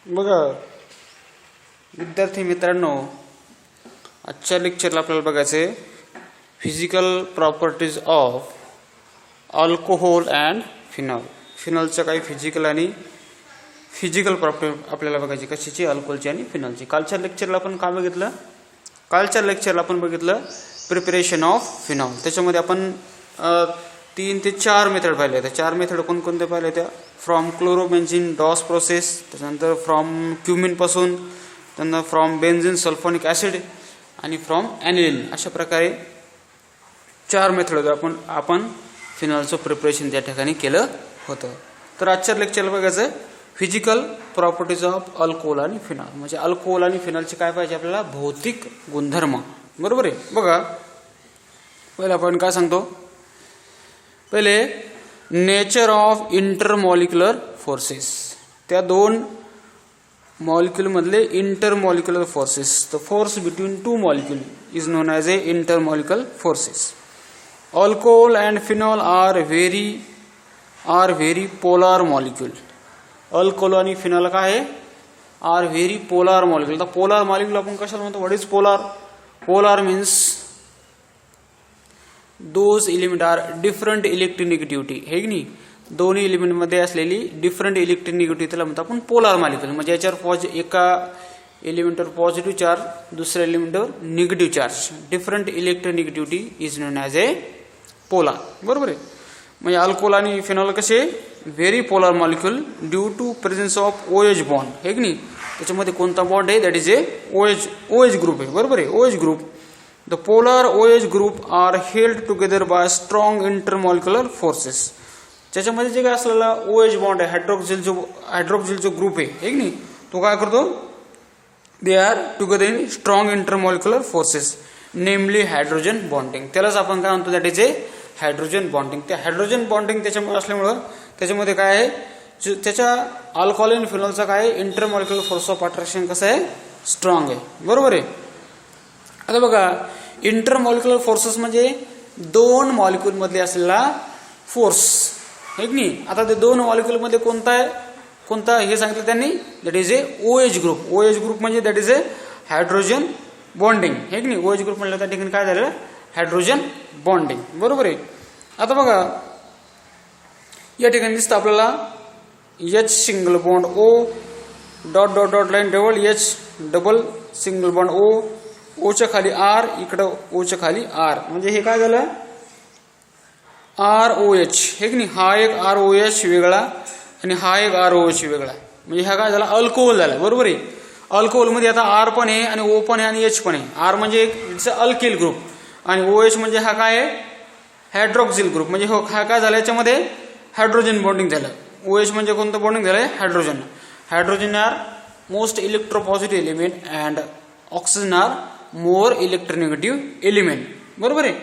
बघा विद्यार्थी मित्रांनो, आजच्या लेक्चरला आपल्याला बघायचे physical properties of alcohol and phenol. फिनॉलच्या काही फिजिकल प्रॉपर्टी आपल्याला बघायची, कशाची? अल्कोहोलची आणि फिनॉलची. कालच्या लेक्चरला आपण काय बघितलं? Preparation of phenol. त्याच्यामध्ये आपण 3 ते 4 मेथड पाहिले. त्या 4 मेथड कोणकोणते पाहिले? त्या फ्रॉम क्लोरोबेन्झिन डॉस प्रोसेस, त्याच्यानंतर फ्रॉम क्युमिन पासून, त्यानंतर फ्रॉम बेन्झिन सल्फोनिक ऍसिड आणि फ्रॉम ॲनिलीन. अशा प्रकारे 4 मेथड आपण फिनॉलचं प्रिपरेशन त्या ठिकाणी केलं होतं. तर आजच्या लेक्चरला बघायचं फिजिकल प्रॉपर्टीज ऑफ अल्कोहोल आणि फिनॉल. म्हणजे अल्कोहोल आणि फिनॉलचे काय पाहिजे आपल्याला? भौतिक गुणधर्म. बरोबर आहे. बघा पहिले आपण काय सांगतो? पहिले नेचर ऑफ इंटरमॉलिक्युलर फोर्सेस. त्या 2 मॉलिक्यूल मधले intermolecular forces. The force between 2 molecule is known as a intermolecular forces. Alcohol and phenol are very polar molecule. Alcohol आणि फिनॉल काय आहे? Are very polar molecule. तर पोलार मॉलिक्यूल आपण कशाला म्हणतो? What is polar? Polar means those element are different electronegativity. हे की नाही, दोन्ही एलिमेंट मध्ये असलेली डिफरंट इलेक्ट्रोनिगेटिव्हिटी त्याला म्हणतो आपण पोलार मॉलिक्यूल. म्हणजे याच्यावर एका एलिमेंटवर पॉझिटिव्ह चार्ज, दुसऱ्या एलिमेंटवर negative charge, different electronegativity is known as a polar. बरोबर आहे. म्हणजे अल्कोहोल आणि फिनॉल कसे? Very polar molecule due to presence of OH bond. हे की नाही, त्याच्यामध्ये कोणता बॉन्ड आहे? That is a OH group आहे. बरोबर आहे. OH group. The polar OH group are held together by strong intermolecular forces. त्याच्यामध्ये जे काय असलेला OH बॉन्ड आहे, हायड्रोक्सिल जो ग्रुप आहे, हे की नाही, तो काय करतो? They are together in strong intermolecular forces, नेमली हायड्रोजन बॉन्डिंग. त्यालाच आपण काय म्हणतो? That is a hydrogen bonding. त्या हायड्रोजन बॉन्डिंग त्याच्यामुळे असल्यामुळं त्याच्यामध्ये काय आहे? त्याच्या अल्कोहोल आणि फिनॉलचा काय आहे? इंटरमॉलिक्युलर फोर्स ऑफ अट्रॅक्शन कसं आहे? स्ट्रॉंग आहे. बरोबर आहे. आता बघा, इंटरमॉलिक्युलर फोर्सेस म्हणजे 2 मॉलिक्यूल मधले असलेला फोर्स. हे की नाही. आता ते 2 मॉलिक्यूल मध्ये कोणता हे सांगितलं त्यांनी? That is a OH group. OH group म्हणजे that is a hydrogen bonding. हे की नाही. OH ग्रुप म्हणलं त्या ठिकाणी काय झालं? Hydrogen bonding. बरोबर आहे. आता बघा या ठिकाणी दिसतं आपल्याला H single bond O dot dot dot line double H double single bond O च्या खाली R, इकडं O च्या खाली R. म्हणजे हे काय झालं? ROH. हे की नाही. हा एक ROH वेगळा आणि हा एक ROH वेगळा. म्हणजे हा काय झाला? अल्कोहोल झाला. बरोबर आहे. अल्कोहोल मध्ये आता R पण आहे आणि O पण आहे आणि H पण आहे. R म्हणजे एक अल्किल ग्रुप आणि OH म्हणजे हा काय आहे? Hydroxyl group. म्हणजे हा काय झाला? याच्यामध्ये हायड्रोजन बॉन्डिंग झालं. OH म्हणजे कोणतं बॉन्डिंग झालंय? Hydrogen. Hydrogen are most electropositive element and oxygen are more electronegative element. बरोबर आहे.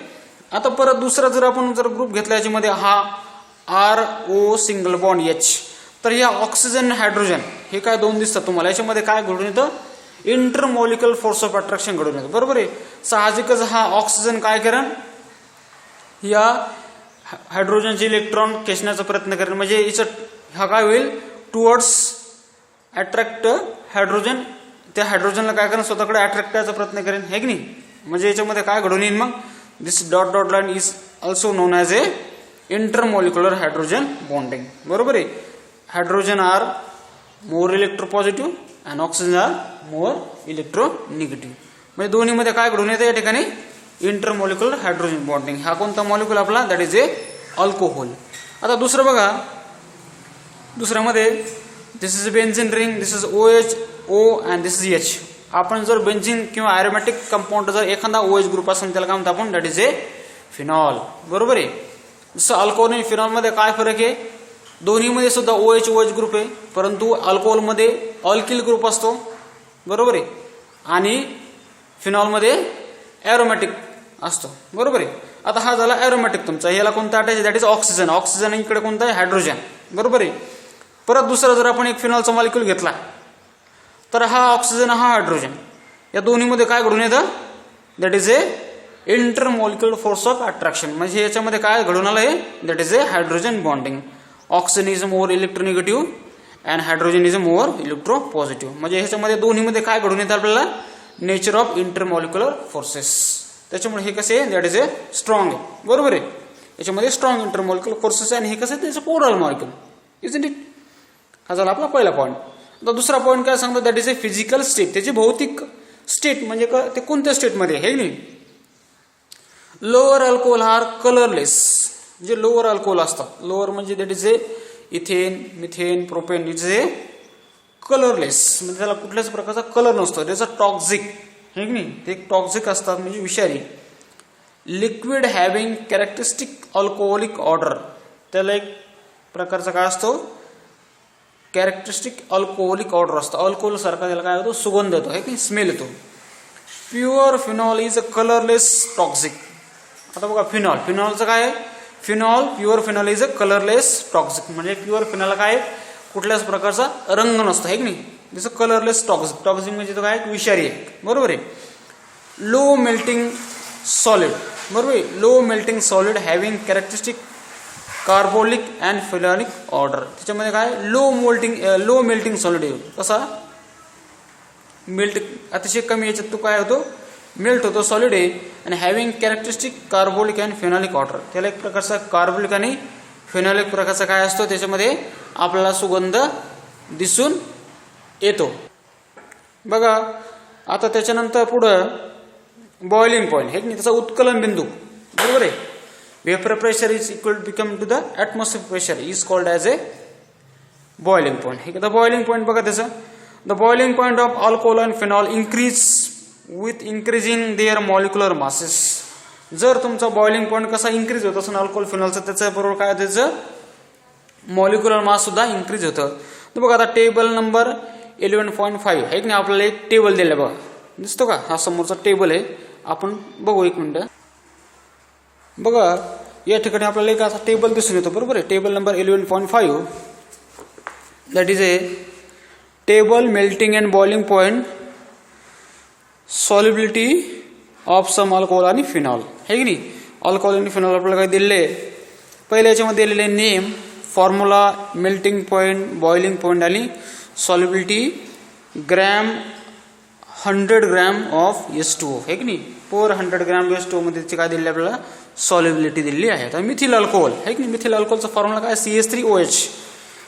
आता परत दुसरा जर आपण ग्रुप घेतला याच्यामध्ये हा RO सिंगल बॉन्ड H, तर या ऑक्सिजन हायड्रोजन हे काय 2 दिसतात तुम्हाला. याच्यामध्ये काय घडून येतं? इंटरमॉलिक्युलर फोर्स ऑफ अट्रॅक्शन घडून येतं. बरोबर आहे. साहजिकच हा ऑक्सिजन काय करेन? या हायड्रोजनचे इलेक्ट्रॉन खेचण्याचा प्रयत्न करेन. म्हणजे हा काय होईल? Towards attract hydrogen. त्या हायड्रोजनला काय करेन? स्वतःकडे अट्रॅक्ट करायचा प्रयत्न करेन. हे की नाही. म्हणजे याच्यामध्ये काय घडून येईल? मग this dot dot line is also known as a intermolecular hydrogen bonding. बरोबर आहे. Hydrogen are more electropositive and oxygen are more electronegative. म्हणजे दोन्हीमध्ये काय घडून येतं या ठिकाणी? Intermolecular hydrogen bonding. हा कोणता मॉलिक्यूल आपला? That is a alcohol. आता दुसरं बघा, दुसऱ्यामध्ये this is benzene ring, this is OH O and this is H. आपण जर बेन्झिन किंवा ॲरोमॅटिक कंपाऊंड जर एखादा OH ग्रुप असेल त्याला काय म्हणतो आपण? That is A phenol. बरोबर आहे. जसं अल्कोहोल आणि फिनॉल मध्ये काय फरक आहे? दोन्हीमध्ये सुद्धा OH ग्रुप आहे, परंतु अल्कोहोलमध्ये अल्किल ग्रुप असतो. बरोबर आहे. आणि फिनॉलमध्ये ॲरोमॅटिक असतो. बरोबर आहे. आता हा झाला ॲरोमॅटिक तुमचा. याला कोणता अटॅच आहे? That is oxygen. ऑक्सिजन इकडे कोणता आहे? हायड्रोजन. बरोबर आहे. परत दुसरा जर आपण एक फिनॉलचा मॉलिक्यूल घेतला तर हा ऑक्सिजन, हा हायड्रोजन, या दोन्हीमध्ये काय घडून येतं? That is a intermolecular force of attraction. म्हणजे याच्यामध्ये काय घडून आलं आहे? That is a hydrogen bonding. Oxygen is more electronegative and hydrogen is more electropositive. म्हणजे ह्याच्यामध्ये दोन्हीमध्ये काय घडून येतं आपल्याला, नेचर ऑफ इंटरमॉलिक्युलर फोर्सेस. त्याच्यामुळे हे कसे दॅट इज ए स्ट्रॉंग आहे. बरोबर आहे, याच्यामध्ये स्ट्रॉंग इंटरमॉलिक्युलर फोर्सेस आहे आणि हे कसं आहे त्याचं पोलर मॉलिक्युल. Isn't it. हा झाला आपला पहिला पॉईंट. आता दुसरा पॉईंट काय सांगतो, that is a physical state. त्याची भौतिक स्टेट म्हणजे ते कोणत्या स्टेटमध्ये आहे नाही. Lower alcohol are colourless. जे लोअर अल्कोहोल असतात, लोअर म्हणजे that is a ethane, methane, propane, it is a colourless. म्हणजे त्याला कुठल्याच प्रकारचा कलर नसतो. त्याचा टॉक्झिक हे की नाही, ते टॉक्झिक असतात म्हणजे विषारी. Liquid having characteristic alcoholic order. त्याला एक प्रकारचा काय असतो, कॅरेक्टरिस्टिक अल्कोहोलिक ऑर्डर असतो. अल्कोहोल सारखा त्याला काय होतो, सुगंध येतो आहे की स्मेल येतो. Pure phenol is a colourless toxic. आता बघा फिनॉल, फिनॉलचं काय आहे, phenol pure phenol is a colourless toxic. म्हणजे प्युअर फिनॉलला काय कुठल्याच प्रकारचा रंग नसतो आहे की नाही. जसं कलरलेस टॉक्झिक. टॉक्झिक म्हणजे तो काय विषारी आहे. बरोबर आहे. Low melting solid. बरोबर आहे. Low melting solid having characteristic carbolic and phenolic order. त्याच्यामध्ये काय लो मेल्टिंग सॉलिड आहे. कसा मेल्ट अतिशय कमी याच्यात तो काय होतो, मेल्ट होतो, सॉलिड आहे. आणि having characteristic carbolic and phenolic order. त्याला एक प्रकारचा कार्बोलिक आणि फिनॉलिक प्रकारचा काय असतो, त्याच्यामध्ये आपल्याला सुगंध दिसून येतो. बघा आता त्याच्यानंतर पुढं बॉइलिंग पॉईंट हे की नाही, त्याचा उत्कलन बिंदू. बरोबर आहे. Vapour pressure is equal become to the atmosphere pressure is called as a boiling point. हे द बॉइलिंग पॉईंट बघा त्याचं, the boiling point of alcohol and phenol increase with increasing their molecular masses. जर तुमचा boiling point कसा increase होत असेल alcohol फिनॉलचा, त्याच्याबरोबर काय त्याचं मॉलिक्युलर मास सुद्धा इन्क्रीज होतं. तर बघा आता टेबल नंबर 11.5 आहे की नाही, आपल्याला एक टेबल दिलं बघा, दिसतो का, हा समोरचा टेबल आहे. आपण बघू एक मिनिट. बघा या ठिकाणी आपल्याला एक असा टेबल दिसून येतो. बरोबर आहे. Table number 11.5 that is a table melting and boiling point solubility of some alcohol आणि फिनॉल आहे की नाही. अल्कोहोल आणि फिनॉल आपल्याला काय दिले, पहिल्या याच्यामध्ये दिलेले name, formula, melting point, boiling point आणि solubility gram 100 gram of H2O आहे की नाही. पर 100 ग्रॅम H2O मध्ये काय दिले आपल्याला, सॉल्युबिलिटी दिलेली आहे. आता मिथिल अल्कोहोल आहे की नाही, मिथिल अल्कोहोलचा फॉर्म्युला काय CH3OH.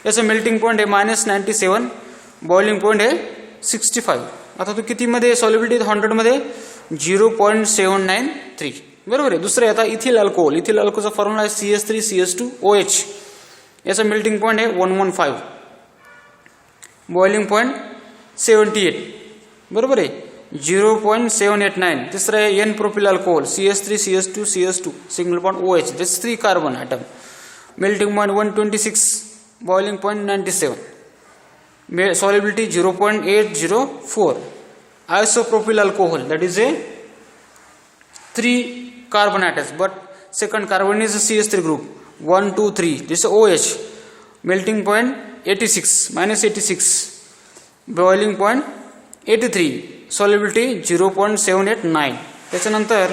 याचं मेल्टिंग पॉईंट आहे -97, बॉइलिंग पॉईंट आहे 65. आता तो कितीमध्ये सॉल्युबिलिटी 100 मध्ये 0.793. बरोबर आहे. दुसरं आता इथिल अल्कोहोल. इथिल अल्कोहोलचा फॉर्म्युला आहे CH3CH2OH. याचा मेल्टिंग पॉईंट आहे 115, बॉइलिंग पॉईंट 78. बरोबर आहे. 0.789. तिसरं आहे N propyl alcohol CH3CH2CH2 single bond OH. This 3 carbon atom. Melting point 126, boiling point 97, solubility 0.804. Isopropyl alcohol, that is a 3 carbon atoms, but second carbon is a CH3 group, 1 2 3. This is OH. Melting point 86, -86, boiling point 83, solubility 0.789. त्याच्यानंतर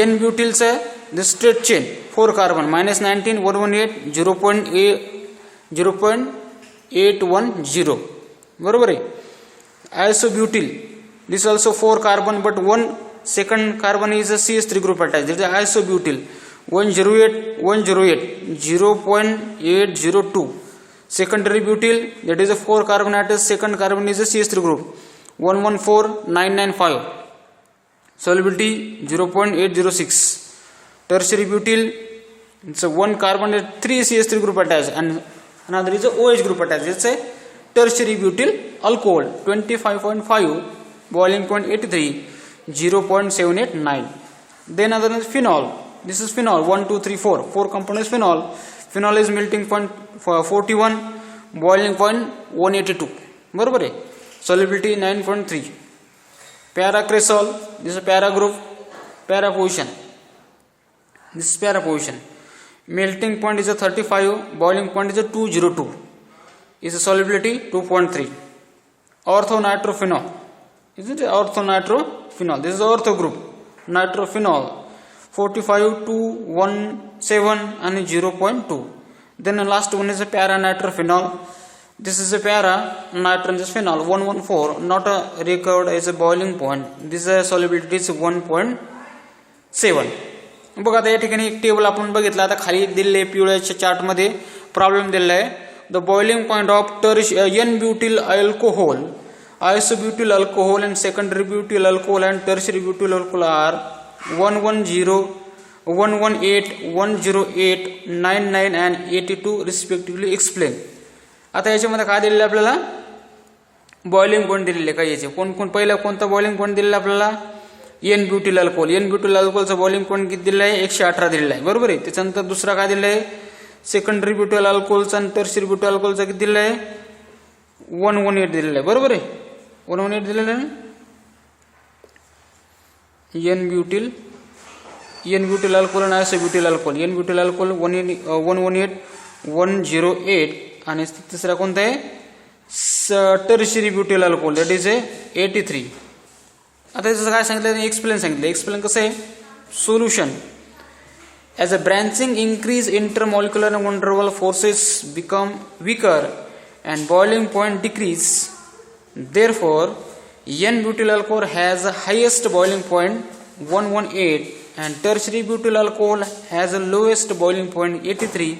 N ब्युटिलचं the straight chain 4 carbon, -19, 118, 0.810. बरोबर आहे. Isobutyl, this also 4 carbon but 1 second carbon is a CH3 group attached. This is isobutyl 108, 0.802. Secondary butyl, that is a 4 carbon attached, second carbon is a CH3 group 114995, solubility 0.806. Tertiary butyl, it's a 1 carbon 3 CH3 group attached and another is a OH group attached. It's a tertiary butyl alcohol 25.5, boiling point 83, 0.789. Then other is phenol. This is phenol 1 2 3 4. 4 components phenol. Phenol is melting point 41, boiling point 182. बरोबर आहे. Solubility 9.3. Paracresol, this is a para group, para position. This is para position. Melting point is a 35, boiling point is a 202. Is a solubility 2.3. Orthonitrophenol. Is it orthonitrophenol? This is ortho group. Nitrophenol 45, 217 and 0.2. Then the last one is a paranitrophenol This is a para nitrogen this phenol 114 not recovered as a boiling point. This solubility is 1.7. बघा आता या ठिकाणी एक table आपण बघितलं. आता खाली दिलेले पिवळ्याच्या चार्ट मध्ये प्रॉब्लेम दिलेला आहे. The boiling point of n butyl alcohol isobutyl alcohol and secondary butyl alcohol and tertiary butyl alcohol are 110, 118, 108, 99 and 82 respectively. Explain. आता याच्यामध्ये काय दिलेलं आपल्याला बॉइलिंग पॉइंट दिलेले काय याचे कोण पहिला कोणता बॉइलिंग पॉइंट दिलेला आपल्याला n butyl alcohol. N butyl अल्कोहोलचा बॉइलिंग पॉइंट किती दिलेला आहे 118 दिलेला आहे बरोबर आहे. त्याच्यानंतर दुसरा काय दिलेला आहे सेकंडरी ब्युटिल अल्कोहोलचा आणि टर्शियरी ब्युटिल अल्कोहोलचा किती दिलेला आहे 118 दिलेला आहे बरोबर आहे. 118 दिलेला आहे एन ब्युटिल अल्कोहोल आणि आयसोब्युटिल अल्कोहोल. एन ब्युटिल अल्कोहोल 118 108 आणि तिसरा कोणता आहे टर्शियरी ब्युटिल अल्कोहोल दॅट इज 83. आता याचं काय सांगितलं एक्सप्लेन सांगितलं. एक्सप्लेन कसं आहे solution as a branching increase intermolecular and van der Waals forces become weaker and boiling point decrease. Therefore N-butyl alcohol has the highest boiling point 118 and tertiary butyl alcohol has the lowest boiling point 83.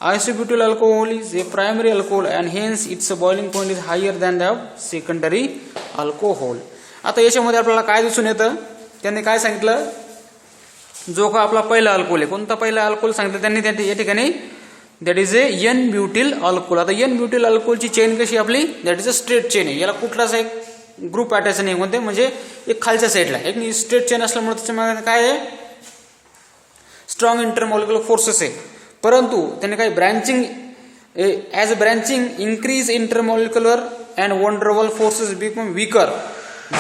Isobutyl alcohol is a primary alcohol and hence its boiling point is higher than the secondary alcohol. आता याच्यामध्ये आपल्याला काय दिसून येतं त्यांनी काय सांगितलं जो का आपला पहिला अल्कोहोल आहे कोणता पहिला अल्कोहोल सांगितलं त्यांनी या ठिकाणी that is an butyl alcohol. आता एन ब्युटिल अल्कोहोलची चेन कशी आपली that is a straight chain आहे. याला कुठलाच एक ग्रुप अटॅच नाही कोणते म्हणजे एक खालच्या साईडला एक स्ट्रेट चेन असल्यामुळे त्याच्यामध्ये काय आहे स्ट्रॉंग इंटरमॉलिक्युलर फोर्सेस आहे. परंतु त्यांनी काय branching as a branching increase intermolecular and van der Waals forces become weaker.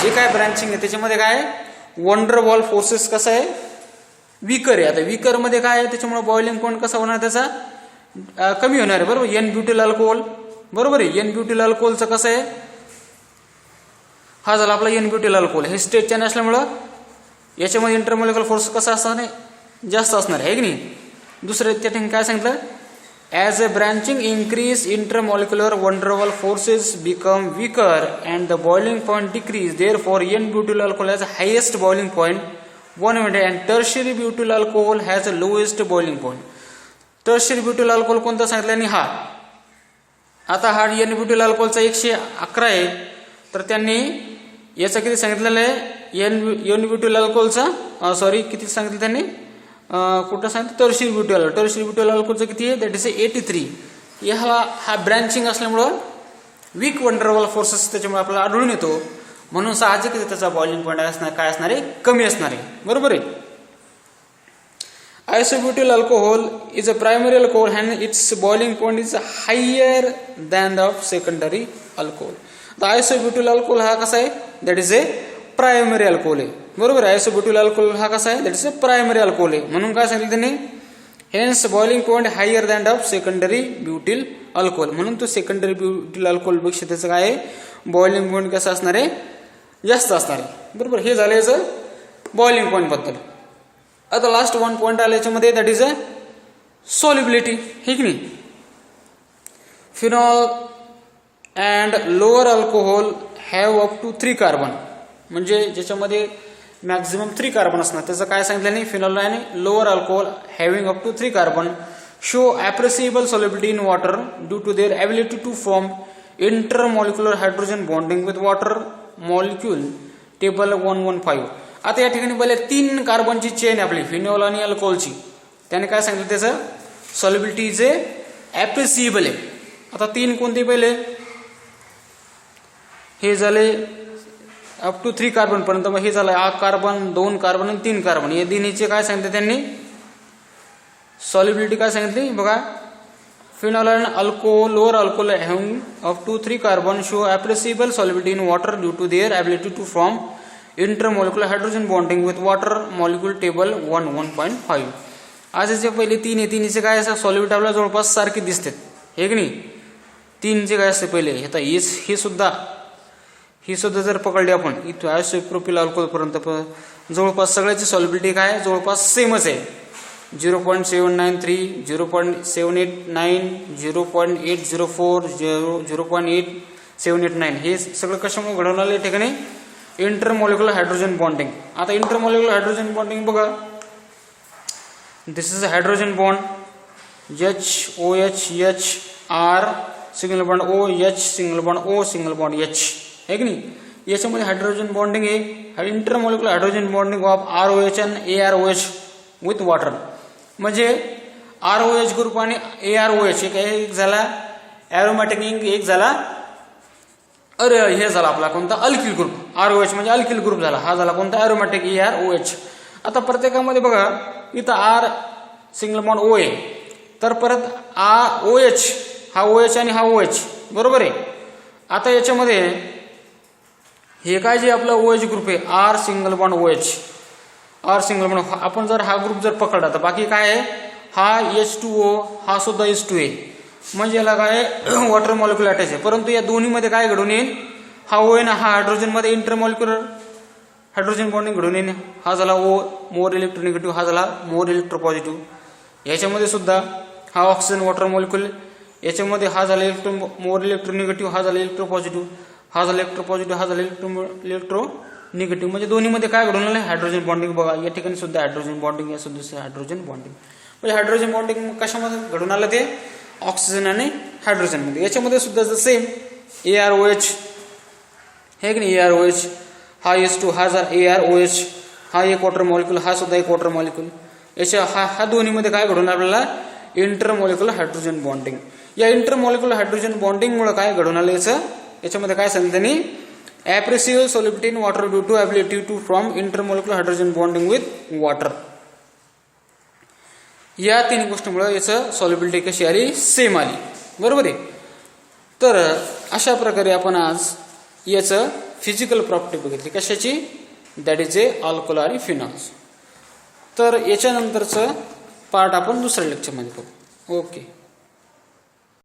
जे काय ब्रँचिंग आहे त्याच्यामध्ये काय वन डर वाल्स फोर्सेस कसं आहे वीकर आहे. आता वीकर मध्ये काय आहे त्याच्यामुळे बॉइलिंग पॉइंट कसा होणार त्याचा कमी होणार आहे बरोबर. एन ब्युटिल अल्कोहोल बरोबर आहे. एन ब्युटिल अल्कोहोलचं कसं आहे हा झाला आपला एन ब्युटिल अल्कोहोल हे स्ट्रेट चेन असल्यामुळं याच्यामध्ये इंटरमॉलिक्युलर फोर्स कसा असणार जास्त असणार आहे की नाही. दुसरं त्या ठिकाणी काय सांगितलं as a branching increase intermolecular van der Waals forces become weaker and the boiling point decreases. Therefore n butyl alcohol has highest boiling point 100 and tertiary butyl alcohol has the lowest boiling point. tertiary butyl alcohol कोणता सांगितलं आणि हा आता हा N butyl अल्कोहोलचा 111 आहे तर त्यांनी याचा किती सांगितलेलं आहे एन ब्युटिल अल्कोहोलचा सॉरी किती सांगितलं त्यांनी कुठं सांगितलं टर्शियरी ब्युटिल अल्कोहोलचं किती आहे दॅट इज 83. हा ब्रँचिंग असल्यामुळं weak van der Waals forces त्याच्यामुळे आपल्याला आढळून येतो म्हणून साहजिकच त्याचा बॉइलिंग पॉइंट असणार काय असणार आहे कमी असणार आहे बरोबर आहे. Isobutyl alcohol is a primary alcohol and its boiling point is higher than the secondary alcohol. तर आयसोब्युटिल अल्कोहोल हा कसा आहे that is a primary alcohol आहे बरोबर आहे. आयसोब्युटिल अल्कोहोल हा कसा आहे that is a primary alcohol आहे म्हणून काय सांगितलं त्यांनी hence boiling point higher than the secondary butyl alcohol म्हणून तो सेकंडरी ब्युटिल अल्कोहोल पेक्षा त्याचं काय आहे बॉइलिंग पॉइंट कसं असणार आहे जास्त असणार आहे बरोबर. हे झालं याचं बॉइलिंग पॉइंट बद्दल. आता लास्ट वन पॉइंट आला याच्यामध्ये दॅट इज अ सॉल्युबिलिटी हे की नाही. Phenol and lower alcohol have up to 3 carbon म्हणजे ज्याच्यामध्ये मॅक्झिमम 3 कार्बन असणार त्याचं काय सांगितलं नाही फिनॉल आणि lower alcohol having up to 3 carbon show appreciable solubility in water due to their ability to form intermolecular hydrogen bonding with water molecule table 115. आता या ठिकाणी पहिले 3 कार्बनची चेन आपली फिनॉल आणि अल्कोहोलची त्याने काय सांगितलं त्याचं सॉल्युबिलिटी इज ॲप्रिसिएबल आहे. आता 3 कोणते पहिले हे झाले अप टू 3 कार्बन पर्यंत मग हे झालं 1 कार्बन 2 कार्बन आणि 3 कार्बन या तिन्हीचे काय सांगितलं त्यांनी सॉल्युबिलिटी काय सांगितली बघा phenol and alcohol, lower alcohol having up to 3 carbon show appreciable solubility in water due to their ability to form intermolecular hydrogen bonding with water molecule table 1.5. आज जे पहिले 3 आहे 3चे काय असं सॉल्युबिलिटी आपल्याला जवळपास सारखी दिसते हे की नाही. 3चे काय असते पहिले आता हे सुद्धा जर पकडले आपण इथं आयसोप्रोपिल अल्कोहोल पर्यंत जवळपास सगळ्याची सॉल्युबिलिटी काय जवळपास सेमच आहे 0.793, 0.789, 0.804, 0.8789 हे सगळं कशामुळे घडवलं आलं या ठिकाणी इंटरमॉलिक्युलर हायड्रोजन बॉन्डिंग. आता इंटरमॉलिक्युलर हायड्रोजन बॉन्डिंग बघा, this is a hydrogen bond HOH R single bond OH single bond O single bond H आहे की नाही. याच्यामध्ये हायड्रोजन बॉन्डिंग आहे intermolecular hydrogen bonding of ROH आणि AROH विथ वॉटर. म्हणजे ROH group आणि AROH एक झाला ॲरोमॅटिक एक झाला हे झाला आपला कोणता अल्किल ग्रुप. ROH म्हणजे अल्किल ग्रुप झाला, हा झाला कोणता ॲरोमॅटिक AROH. आता प्रत्येकामध्ये बघा इथं R सिंगल बॉन्ड O आहे, तर परत OH हा OH आणि हा OH बरोबर आहे. आता याच्यामध्ये हे काय जे आपला OH ग्रुप आहे R single bond OH R single bond, आपण जर हा ग्रुप जर पकडला तर बाकी काय आहे हा H2O हा सुद्धा H2 आहे. म्हणजे याला काय वॉटर मॉलिक्युल अटॅच आहे. परंतु या दोन्हीमध्ये काय घडून येईल हा O आहे ना, हा हायड्रोजनमध्ये इंटरमॉलिक्युलर हायड्रोजन बॉन्डिंग घडून येईल. हा झाला O मोर इलेक्ट्रोनिगेटिव्ह, हा झाला मोर इलेक्ट्रोपॉझिटिव्ह. याच्यामध्ये सुद्धा हा ऑक्सिजन वॉटर मॉलिक्युल, याच्यामध्ये हा झाला मोर इलेक्ट्रोनिगेटिव्ह, हा झाला इलेक्ट्रोपॉझिटिव्ह, हा झाला इलेक्ट्रोपॉझिटिव्ह, हा झाला इलेक्ट्रोनिगेटिव्ह. म्हणजे दोन्हीमध्ये काय घडून आलं हायड्रोजन बॉन्डिंग. बघा या ठिकाणी सुद्धा हायड्रोजन बॉन्डिंग, या सुद्धा हायड्रोजन बॉन्डिंग. म्हणजे हायड्रोजन बॉन्डिंग कशामध्ये घडून आलं ते ऑक्सिजन आणि हायड्रोजन मध्ये. याच्यामध्ये सुद्धा सेम AROH हे की नाही AROH हा H2 हा झाला AROH, हा एक वॉटर मॉलिक्युल, हा सुद्धा एक वॉटर मॉलिक्युल. याच्या हा दोन्हीमध्ये काय घडून आपल्याला इंटरमॉलिक्युलर हायड्रोजन बॉन्डिंग. या इंटरमॉलिक्युलर हायड्रोजन बॉन्डिंगमुळे काय घडून आलं याच्यामध्ये काय सांगितलं त्यांनी appreciable solubility in water due to ability to form intermolecular hydrogen bonding with water. या तीन गोष्टीमुळे याचं सॉल्युबिलिटी कशी आली सेम आली बरोबर आहे. तर अशा प्रकारे आपण आज याचं फिजिकल प्रॉपर्टी बघितली कशाची, दॅट इज ए अल्कोहोल आणि फिनॉल्स. तर याच्यानंतरचं पार्ट आपण दुसऱ्या लेक्चरमध्ये करू. ओके.